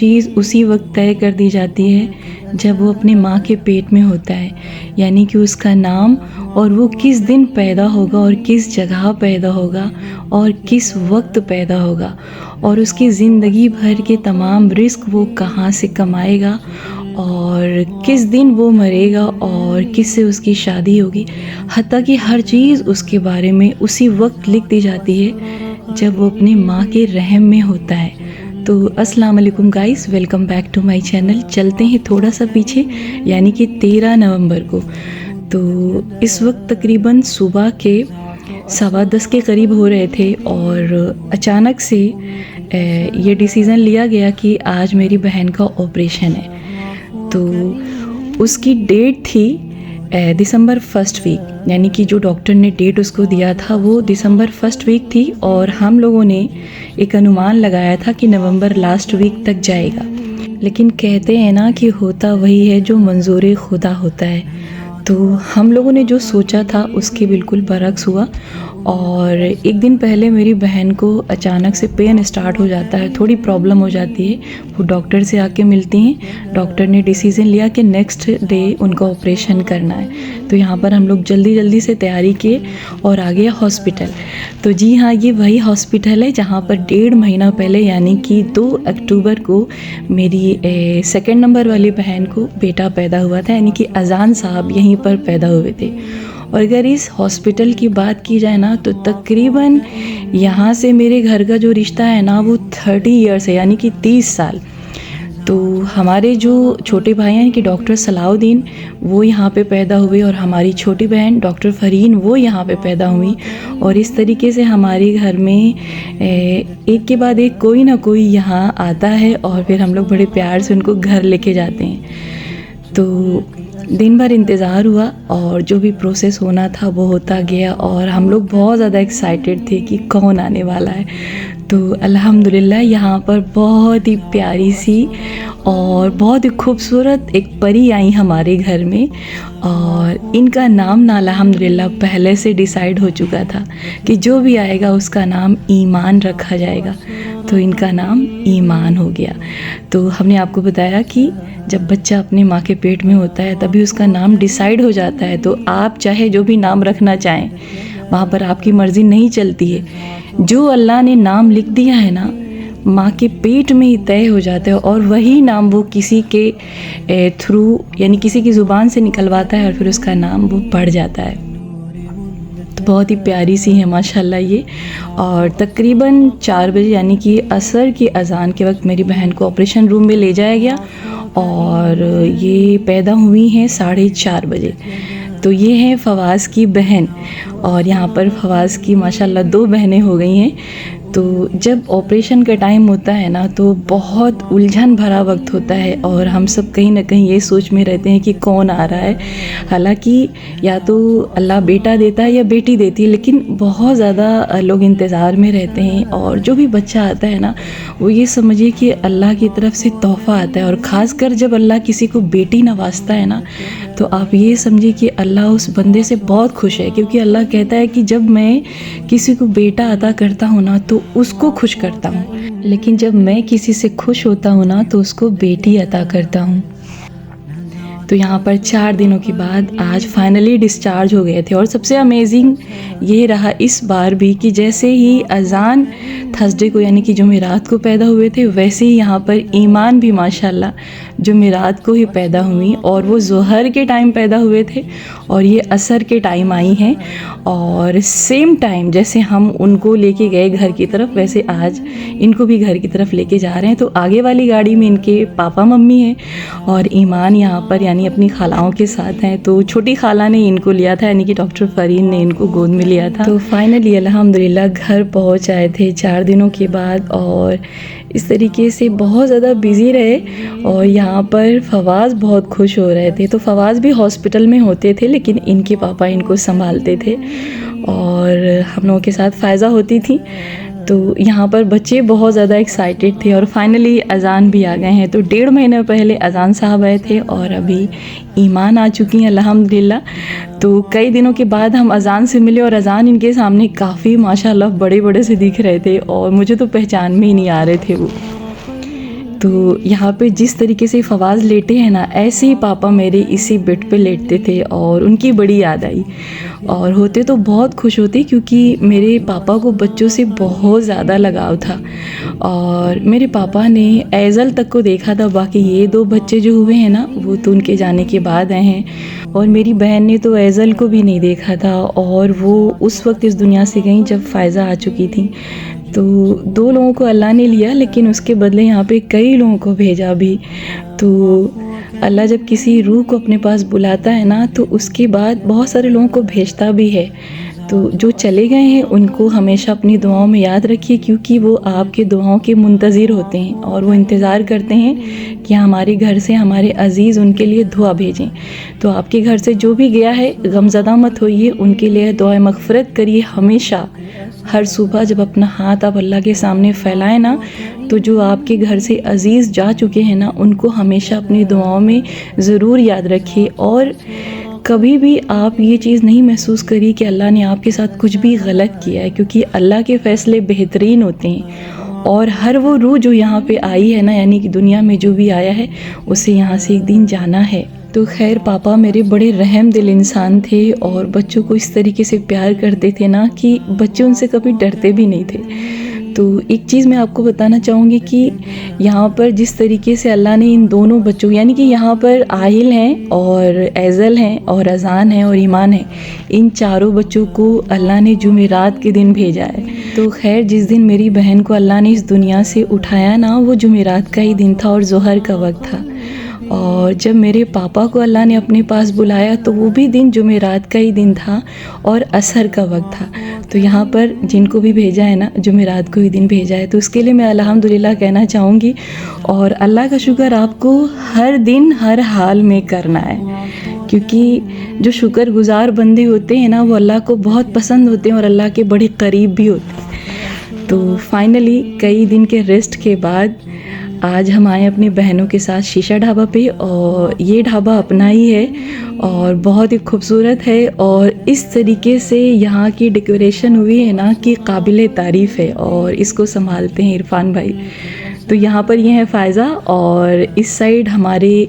चीज़ उसी वक्त तय कर दी जाती है जब वो अपने माँ के पेट में होता है। यानी कि उसका नाम और वो किस दिन पैदा होगा और किस जगह पैदा होगा और किस वक्त पैदा होगा और उसकी ज़िंदगी भर के तमाम रिस्क वो कहाँ से कमाएगा और किस दिन वो मरेगा और किस से उसकी शादी होगी, हत्ता कि हर चीज़ उसके बारे में उसी वक्त लिख दी जाती है जब वो अपने माँ के रहम में होता है। तो अस्सलाम वालेकुम guys, welcome back to my channel. चलते हैं थोड़ा सा पीछे, यानी कि 13 नवंबर को। तो इस वक्त तकरीबन सुबह के 10:15 के करीब हो रहे थे और अचानक से ये डिसीज़न लिया गया कि आज मेरी बहन का ऑपरेशन है। तो उसकी डेट थी दिसंबर फर्स्ट वीक, यानी कि जो डॉक्टर ने डेट उसको दिया था वो दिसंबर फर्स्ट वीक थी और हम लोगों ने एक अनुमान लगाया था कि नवंबर लास्ट वीक तक जाएगा। लेकिन कहते हैं ना कि होता वही है जो मंजूर खुदा होता है। तो हम लोगों ने जो सोचा था उसके बिल्कुल बरक्स हुआ और एक दिन पहले मेरी बहन को अचानक से पेन स्टार्ट हो जाता है, थोड़ी प्रॉब्लम हो जाती है। वो डॉक्टर से आके मिलती हैं। डॉक्टर ने डिसीज़न लिया कि नेक्स्ट डे उनका ऑपरेशन करना है। तो यहाँ पर हम लोग जल्दी से तैयारी किए और आ गए हॉस्पिटल। तो जी हाँ, ये वही हॉस्पिटल है जहाँ पर 1.5 महीना पहले यानी कि 2 अक्टूबर को मेरी सेकंड नंबर वाली बहन को बेटा पैदा हुआ था, यानी कि अजान साहब यहीं पर पैदा हुए थे। और अगर इस हॉस्पिटल की बात की जाए ना, तो तकरीबन यहाँ से मेरे घर का जो रिश्ता है ना वो 30 ईयर्स है, यानी कि 30 साल। तो हमारे जो छोटे भाई हैं कि डॉक्टर सलाउद्दीन, वो यहाँ पे पैदा हुए और हमारी छोटी बहन डॉक्टर फरीन वो यहाँ पे पैदा हुई। और इस तरीके से हमारे घर में एक के बाद एक कोई ना कोई यहाँ आता है और फिर हम लोग बड़े प्यार से उनको घर लेके जाते हैं। तो दिन भर इंतज़ार हुआ और जो भी प्रोसेस होना था वो होता गया और हम लोग बहुत ज़्यादा एक्साइटेड थे कि कौन आने वाला है। तो अल्हम्दुलिल्लाह यहाँ पर बहुत ही प्यारी सी और बहुत ही खूबसूरत एक परी आई हमारे घर में और इनका नाम ना अल्हम्दुलिल्लाह पहले से डिसाइड हो चुका था कि जो भी आएगा उसका नाम ईमान रखा जाएगा। तो इनका नाम ईमान हो गया। तो हमने आपको बताया कि जब बच्चा अपने माँ के पेट में होता है तभी उसका नाम डिसाइड हो जाता है। तो आप चाहे जो भी नाम रखना चाहें, वहाँ पर आपकी मर्ज़ी नहीं चलती है। जो अल्लाह ने नाम लिख दिया है ना, माँ के पेट में ही तय हो जाता है और वही नाम वो किसी के थ्रू यानी किसी की ज़ुबान से निकलवाता है और फिर उसका नाम वो पढ़ जाता है। तो बहुत ही प्यारी सी है माशाल्लाह ये। और तकरीबन 4 बजे यानी कि असर की अज़ान के वक्त मेरी बहन को ऑपरेशन रूम में ले जाया गया और ये पैदा हुई हैं 4:30 बजे। तो ये है फवाज़ की बहन और यहाँ पर फवाज़ की माशाल्लाह 2 बहनें हो गई हैं। तो जब ऑपरेशन का टाइम होता है ना तो बहुत उलझन भरा वक्त होता है और हम सब कहीं ना कहीं ये सोच में रहते हैं कि कौन आ रहा है। हालांकि या तो अल्लाह बेटा देता है या बेटी देती है, लेकिन बहुत ज़्यादा लोग इंतज़ार में रहते हैं। और जो भी बच्चा आता है ना वो ये समझिए कि अल्लाह की तरफ से तोहफ़ा आता है। और ख़ासकर जब अल्लाह किसी को बेटी नवाजता है ना तो आप ये समझिए कि अल्लाह उस बंदे से बहुत खुश है, क्योंकि अल्लाह कहता है कि जब मैं किसी को बेटा अता करता हूँ ना तो उसको खुश करता हूँ, लेकिन जब मैं किसी से खुश होता हूँ ना तो उसको बेटी अता करता हूँ। तो यहाँ पर 4 दिनों के बाद आज फाइनली डिस्चार्ज हो गए थे। और सबसे अमेजिंग ये रहा इस बार भी कि जैसे ही अज़ान थर्सडे को यानी कि जुमेरात को पैदा हुए थे, वैसे ही यहाँ पर ईमान भी माशाल्लाह जुमेरात को ही पैदा हुई और वो ज़ोहर के टाइम पैदा हुए थे और ये असर के टाइम आई हैं। और सेम टाइम जैसे हम उनको लेके गए घर की तरफ, वैसे आज इनको भी घर की तरफ लेके जा रहे हैं। तो आगे वाली गाड़ी में इनके पापा मम्मी हैं और ईमान यहाँ पर यानी यानी अपनी खालाओं के साथ हैं। तो छोटी खाला ने इनको लिया था, यानी कि डॉक्टर फरीन ने इनको गोद में लिया था। तो फाइनली अल्हम्दुलिल्लाह घर पहुंच आए थे 4 दिनों के बाद, और इस तरीके से बहुत ज़्यादा बिज़ी रहे। और यहाँ पर फवाज़ बहुत खुश हो रहे थे। तो फवाज़ भी हॉस्पिटल में होते थे, लेकिन इनके पापा इनको संभालते थे और हम लोगों के साथ फ़ायज़ा होती थी। तो यहाँ पर बच्चे बहुत ज़्यादा एक्साइटेड थे। और फाइनली अज़ान भी आ गए हैं। तो 1.5 महीने पहले अज़ान साहब आए थे और अभी ईमान आ चुकी हैं अल्हम्दुलिल्लाह। तो कई दिनों के बाद हम अज़ान से मिले और अज़ान इनके सामने काफ़ी माशाल्लाह बड़े बड़े से दिख रहे थे और मुझे तो पहचान में ही नहीं आ रहे थे वो। तो यहाँ पे जिस तरीके से फवाज़ लेटे हैं ना, ऐसे ही पापा मेरे इसी बेड पे लेटते थे और उनकी बड़ी याद आई। और होते तो बहुत खुश होते, क्योंकि मेरे पापा को बच्चों से बहुत ज़्यादा लगाव था और मेरे पापा ने ऐज़ल तक को देखा था। बाकी ये 2 बच्चे जो हुए हैं ना, वो तो उनके जाने के बाद आए हैं। और मेरी बहन ने तो ऐज़ल को भी नहीं देखा था और वो उस वक्त इस दुनिया से गई जब फ़ायज़ा आ चुकी थी। तो 2 लोगों को अल्लाह ने लिया, लेकिन उसके बदले यहाँ पे कई लोगों को भेजा भी। तो अल्लाह जब किसी रूह को अपने पास बुलाता है ना, तो उसके बाद बहुत सारे लोगों को भेजता भी है। तो जो चले गए हैं उनको हमेशा अपनी दुआओं में याद रखिए, क्योंकि वो आपके दुआओं के मुंतज़िर होते हैं और वो इंतज़ार करते हैं कि हमारे घर से हमारे अज़ीज़ उनके लिए दुआ भेजें। तो आपके घर से जो भी गया है, गमज़दा मत होइए, उनके लिए दुआ मग़फ़िरत करिए हमेशा। हर सुबह जब अपना हाथ आप अल्लाह के सामने फैलाएं ना, तो जो आपके घर से अज़ीज़ जा चुके हैं ना, उनको हमेशा अपनी दुआओं में ज़रूर याद रखिए। और कभी भी आप ये चीज़ नहीं महसूस करिए कि अल्लाह ने आपके साथ कुछ भी गलत किया है, क्योंकि अल्लाह के फ़ैसले बेहतरीन होते हैं। और हर वो रूह जो यहाँ पे आई है ना, यानी कि दुनिया में जो भी आया है, उसे यहाँ से एक दिन जाना है। तो खैर पापा मेरे बड़े रहम दिल इंसान थे और बच्चों को इस तरीके से प्यार करते थे ना कि बच्चे उनसे कभी डरते भी नहीं थे। तो एक चीज़ मैं आपको बताना चाहूँगी कि यहाँ पर जिस तरीके से अल्लाह ने इन दोनों बच्चों, यानी कि यहाँ पर आहिल हैं और ऐज़ल हैं और अज़ान हैं और ईमान हैं, इन चारों बच्चों को अल्लाह ने जुमेरात के दिन भेजा है। तो खैर जिस दिन मेरी बहन को अल्लाह ने इस दुनिया से उठाया ना, वो जुमेरात का ही दिन था और ज़ोहर का वक्त था। और जब मेरे पापा को अल्लाह ने अपने पास बुलाया, तो वो भी दिन जुमेरात का ही दिन था और असर का वक्त था। तो यहाँ पर जिनको भी भेजा है ना, जुमेरात को ही दिन भेजा है, तो उसके लिए मैं अल्हम्दुलिल्लाह कहना चाहूँगी। और अल्लाह का शुक्र आपको हर दिन हर हाल में करना है, क्योंकि जो शुक्रगुजार बंदे होते हैं ना, वो अल्लाह को बहुत पसंद होते हैं और अल्लाह के बड़े करीब भी होते हैं। तो फाइनली कई दिन के रेस्ट के बाद आज हम आए अपनी बहनों के साथ शीशा ढाबा पे, और ये ढाबा अपना ही है और बहुत ही खूबसूरत है। और इस तरीके से यहाँ की डेकोरेशन हुई है ना कि काबिल तारीफ़ है, और इसको संभालते हैं इरफान भाई। तो यहाँ पर ये है फ़ायज़ा और इस साइड हमारे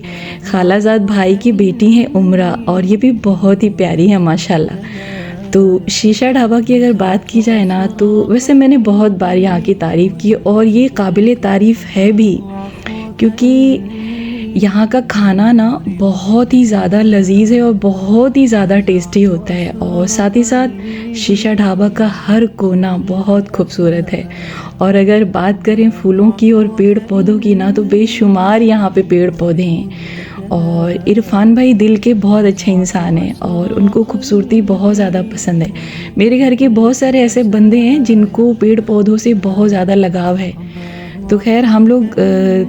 खालाजाद भाई की बेटी हैं उम्रा, और ये भी बहुत ही प्यारी है माशाल्लाह। तो शीशा ढाबा की अगर बात की जाए ना, तो वैसे मैंने बहुत बार यहाँ की तारीफ़ की और ये काबिल तारीफ़ है भी, क्योंकि यहाँ का खाना ना बहुत ही ज़्यादा लजीज है और बहुत ही ज़्यादा टेस्टी होता है। और साथ ही साथ शीशा ढाबा का हर कोना बहुत खूबसूरत है। और अगर बात करें फूलों की और पेड़ पौधों की ना, तो बेशुमार यहाँ पे पेड़ पौधे हैं। और इरफान भाई दिल के बहुत अच्छे इंसान हैं और उनको खूबसूरती बहुत ज़्यादा पसंद है। मेरे घर के बहुत सारे ऐसे बंदे हैं जिनको पेड़ पौधों से बहुत ज़्यादा लगाव है। तो खैर हम लोग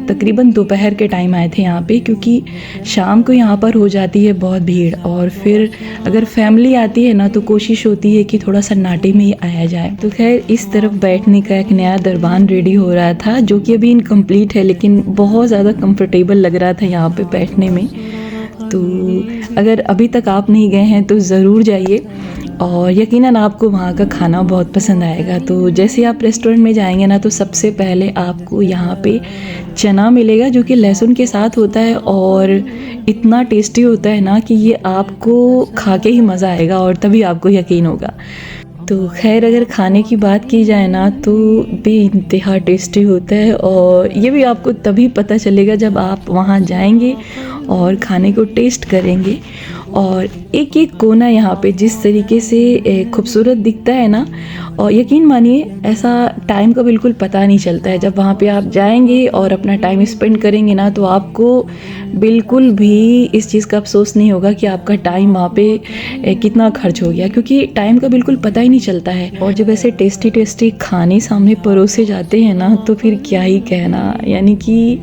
तकरीबन दोपहर के टाइम आए थे यहाँ पे, क्योंकि शाम को यहाँ पर हो जाती है बहुत भीड़, और फिर अगर फैमिली आती है ना, तो कोशिश होती है कि थोड़ा सन्नाटे में ही आया जाए। तो खैर इस तरफ बैठने का एक नया दरबान रेडी हो रहा था, जो कि अभी इनकम्प्लीट है, लेकिन बहुत ज़्यादा कंफर्टेबल लग रहा था यहाँ पे बैठने में। तो अगर अभी तक आप नहीं गए हैं तो ज़रूर जाइए, और यकीनन आपको वहाँ का खाना बहुत पसंद आएगा। तो जैसे आप रेस्टोरेंट में जाएंगे ना, तो सबसे पहले आपको यहाँ पे चना मिलेगा, जो कि लहसुन के साथ होता है और इतना टेस्टी होता है ना कि ये आपको खा के ही मज़ा आएगा और तभी आपको यकीन होगा। तो खैर अगर खाने की बात की जाए ना, तो बेइंतहा टेस्टी होता है, और ये भी आपको तभी पता चलेगा जब आप वहाँ जाएंगे और खाने को टेस्ट करेंगे। और एक एक कोना यहाँ पे जिस तरीके से खूबसूरत दिखता है ना, और यकीन मानिए ऐसा टाइम का बिल्कुल पता नहीं चलता है। जब वहाँ पे आप जाएंगे और अपना टाइम स्पेंड करेंगे ना, तो आपको बिल्कुल भी इस चीज़ का अफसोस नहीं होगा कि आपका टाइम वहाँ पे कितना खर्च हो गया, क्योंकि टाइम का बिल्कुल पता ही नहीं चलता है। और जब ऐसे टेस्टी टेस्टी खाने सामने परोसे जाते हैं ना, तो फिर क्या ही कहना, यानी कि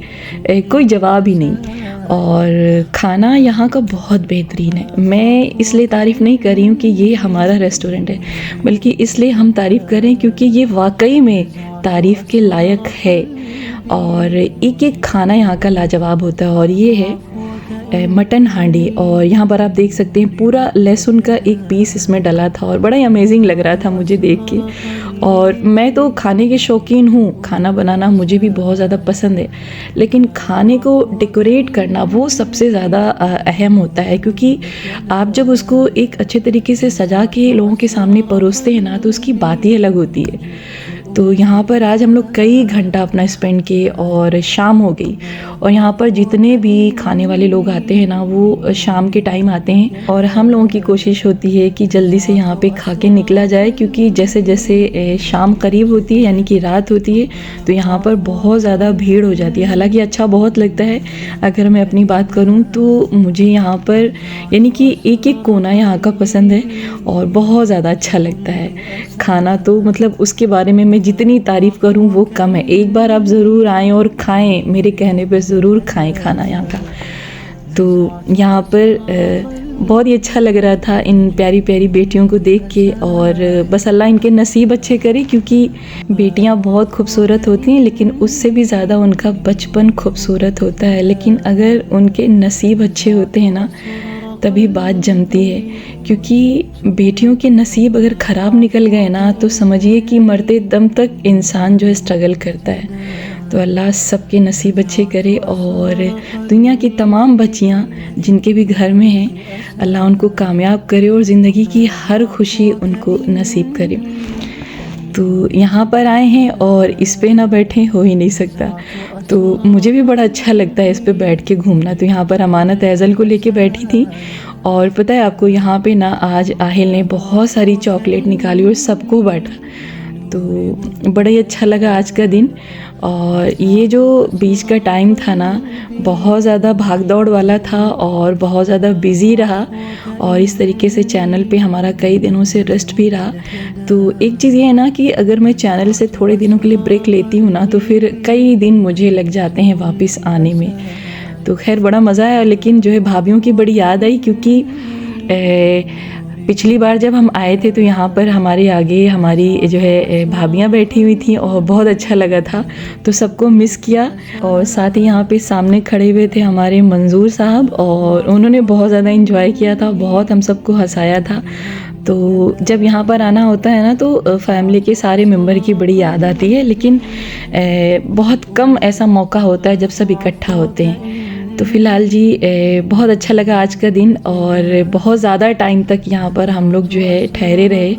कोई जवाब ही नहीं। और खाना यहाँ का बहुत बेहतरीन है। मैं इसलिए तारीफ़ नहीं कर रही हूँ कि ये हमारा रेस्टोरेंट है, बल्कि इसलिए हम तारीफ़ करें क्योंकि ये वाकई में तारीफ़ के लायक है। और एक एक खाना यहाँ का लाजवाब होता है। और ये है मटन हांडी, और यहाँ पर आप देख सकते हैं पूरा लहसुन का एक पीस इसमें डला था और बड़ा ही अमेजिंग लग रहा था मुझे देख के। और मैं तो खाने के शौकीन हूँ, खाना बनाना मुझे भी बहुत ज़्यादा पसंद है, लेकिन खाने को डेकोरेट करना वो सबसे ज़्यादा अहम होता है, क्योंकि आप जब उसको एक अच्छे तरीके से सजा के लोगों के सामने परोसते हैं ना, तो उसकी बात ही अलग होती है। तो यहाँ पर आज हम लोग कई घंटा अपना स्पेंड किए और शाम हो गई। और यहाँ पर जितने भी खाने वाले लोग आते हैं ना, वो शाम के टाइम आते हैं, और हम लोगों की कोशिश होती है कि जल्दी से यहाँ पे खा के निकला जाए, क्योंकि जैसे जैसे शाम करीब होती है यानी कि रात होती है, तो यहाँ पर बहुत ज़्यादा भीड़ हो जाती है। हालांकि अच्छा बहुत लगता है। अगर मैं अपनी बात करूँ तो मुझे यहाँ पर यानी कि एक एक कोना यहाँ का पसंद है और बहुत ज़्यादा अच्छा लगता है। खाना तो मतलब उसके बारे में मैं जितनी तारीफ़ करूं वो कम है। एक बार आप ज़रूर आएँ और खाएं, मेरे कहने पे ज़रूर खाएं खाना यहाँ का। तो यहाँ पर बहुत ही अच्छा लग रहा था इन प्यारी प्यारी बेटियों को देख के। और बस अल्लाह इनके नसीब अच्छे करे, क्योंकि बेटियाँ बहुत खूबसूरत होती हैं, लेकिन उससे भी ज़्यादा उनका बचपन खूबसूरत होता है। लेकिन अगर उनके नसीब अच्छे होते हैं ना, तभी बात जमती है। क्योंकि बेटियों के नसीब अगर ख़राब निकल गए ना, तो समझिए कि मरते दम तक इंसान जो है स्ट्रगल करता है। तो अल्लाह सबके नसीब अच्छे करे, और दुनिया की तमाम बच्चियाँ जिनके भी घर में हैं, अल्लाह उनको कामयाब करे और ज़िंदगी की हर खुशी उनको नसीब करे। तो यहाँ पर आए हैं और इस पे ना बैठे हो ही नहीं सकता। तो मुझे भी बड़ा अच्छा लगता है इस पे बैठ के घूमना। तो यहाँ पर अमानत ऐज़ल को लेके बैठी थी, और पता है आपको यहाँ पे ना आज आहिल ने बहुत सारी चॉकलेट निकाली और सबको बांटा। तो बड़ा ही अच्छा लगा आज का दिन। और ये जो बीच का टाइम था ना, बहुत ज़्यादा भाग दौड़ वाला था और बहुत ज़्यादा बिज़ी रहा, और इस तरीके से चैनल पे हमारा कई दिनों से रेस्ट भी रहा। तो एक चीज़ ये है ना कि अगर मैं चैनल से थोड़े दिनों के लिए ब्रेक लेती हूँ ना, तो फिर कई दिन मुझे लग जाते हैं वापस आने में। तो खैर बड़ा मज़ा आया, लेकिन जो है भाभीयों की बड़ी याद आई, क्योंकि पिछली बार जब हम आए थे तो यहाँ पर हमारे आगे हमारी जो है भाभियाँ बैठी हुई थी और बहुत अच्छा लगा था। तो सबको मिस किया। और साथ ही यहाँ पे सामने खड़े हुए थे हमारे मंजूर साहब, और उन्होंने बहुत ज़्यादा इंजॉय किया था, बहुत हम सबको हंसाया था। तो जब यहाँ पर आना होता है ना, तो फैमिली के सारे मेंबर की बड़ी याद आती है, लेकिन बहुत कम ऐसा मौका होता है जब सब इकट्ठा होते हैं। तो फ़िलहाल जी बहुत अच्छा लगा आज का दिन, और बहुत ज़्यादा टाइम तक यहाँ पर हम लोग जो है ठहरे रहे,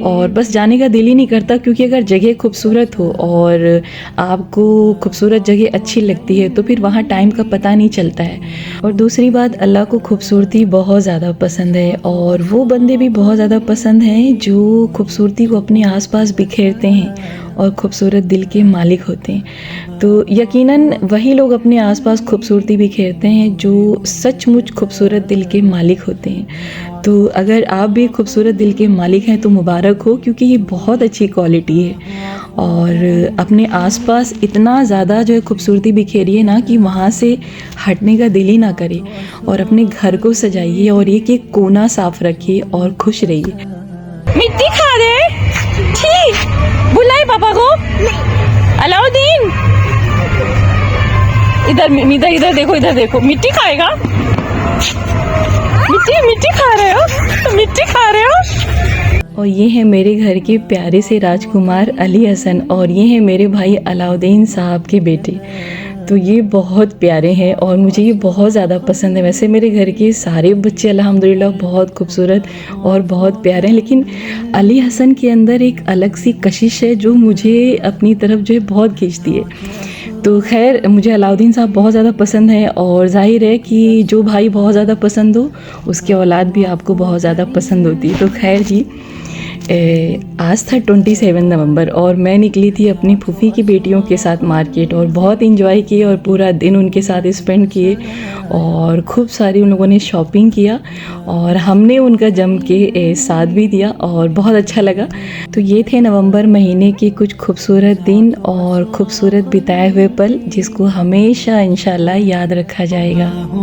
और बस जाने का दिल ही नहीं करता, क्योंकि अगर जगह खूबसूरत हो और आपको खूबसूरत जगह अच्छी लगती है तो फिर वहाँ टाइम का पता नहीं चलता है। और दूसरी बात, अल्लाह को खूबसूरती बहुत ज़्यादा पसंद है, और वो बंदे भी बहुत ज़्यादा पसंद हैं जो खूबसूरती को अपने आसपास बिखेरते हैं और खूबसूरत दिल के मालिक होते हैं। तो यकीनन वही लोग अपने आसपास खूबसूरती बिखेरते हैं जो सचमुच खूबसूरत दिल के मालिक होते हैं। तो अगर आप भी खूबसूरत दिल के मालिक हैं तो मुबारक हो, क्योंकि ये बहुत अच्छी क्वालिटी है। और अपने आसपास इतना ज़्यादा जो है खूबसूरती बिखेरिए ना कि वहाँ से हटने का दिल ही ना करे, और अपने घर को सजाइए और एक एक कोना साफ रखिए और खुश रहिए। मिट्टी खा रहे ठीक, बुलाए पापा को। अलाउद्दीन इधर इधर इधर देखो, इधर देखो, मिट्टी खाएगा। मिट्टी मिट्टी खा रहे हो, मिट्टी खा रहे हो। और ये है मेरे घर के प्यारे से राजकुमार अली हसन, और ये है मेरे भाई अलाउद्दीन साहब के बेटे। तो ये बहुत प्यारे हैं और मुझे ये बहुत ज़्यादा पसंद है। वैसे मेरे घर के सारे बच्चे अल्हम्दुलिल्लाह बहुत खूबसूरत और बहुत प्यारे हैं, लेकिन अली हसन के अंदर एक अलग सी कशिश है जो मुझे अपनी तरफ जो है बहुत खींचती है। तो खैर मुझे अलाउद्दीन साहब बहुत ज़्यादा पसंद है और जाहिर है कि जो भाई बहुत ज़्यादा पसंद हो उसकी औलाद भी आपको बहुत ज़्यादा पसंद होती है। तो खैर जी, आज था 27 नवंबर और मैं निकली थी अपनी फूफी की बेटियों के साथ मार्केट और बहुत इंजॉय किए और पूरा दिन उनके साथ स्पेंड किए और खूब सारी उन लोगों ने शॉपिंग किया और हमने उनका जम के साथ भी दिया और बहुत अच्छा लगा। तो ये थे नवंबर महीने के कुछ खूबसूरत दिन और खूबसूरत बिताए हुए पल जिसको हमेशा इंशाल्लाह याद रखा जाएगा।